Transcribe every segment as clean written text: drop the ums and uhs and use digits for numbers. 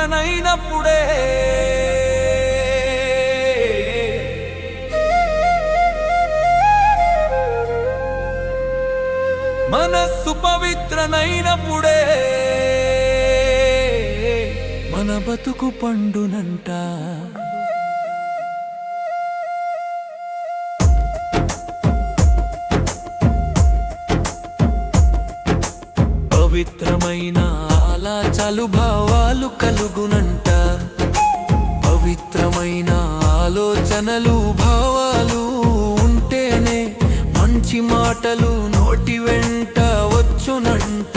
పవిత్రనైనప్పుడే మనస్సు పవిత్రనైనప్పుడే మన బతుకు పండునంట. పవిత్రమైన ఆలాచాలు భావాలు కలుగునంట. పవిత్రమైన ఆలోచనలు భావాలు ఉంటేనే మంచి మాటలు నోటి వెంట వచ్చునంట.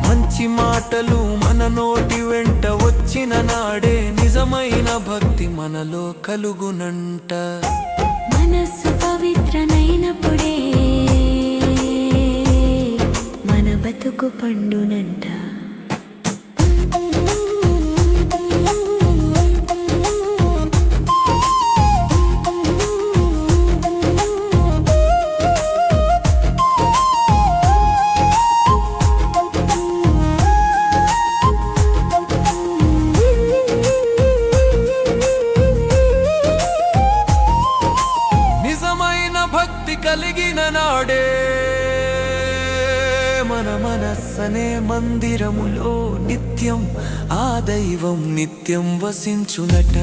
మంచి మాటలు మన నోటి వెంట వచ్చిన నాడే నిజమైన భక్తి మనలో కలుగునంట. మనస్సు పవిత్రనైనప్పుడే మన బతుకు పండునంట. భక్తి కలిగిన నాడే మన మనస్సనే మందిరములో నిత్యం ఆ దైవం నిత్యం వసించునట.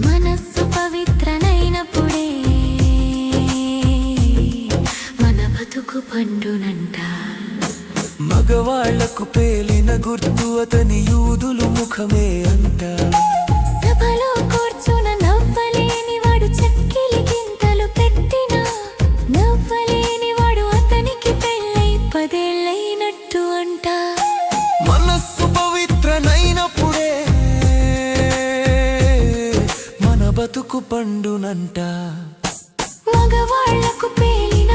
మనస్సు పవిత్రనైనప్పుడే మన బతుకు పండునంట. మగవాళ్లకు పేలిన గుర్తు అతని యూదులు ముఖమే అంట. సభలో కూర్చున్న నవ్వలేని వాడు చక్కిలి గింతలు పెట్టినా నవ్వలేని వాడు అతనికి పెళ్ళై 10 ఏళ్ళైనట్టు అంట. మనస్సు పవిత్రనైనప్పుడే మన బతుకు పండునంట. మగవాళ్లకు పేలిన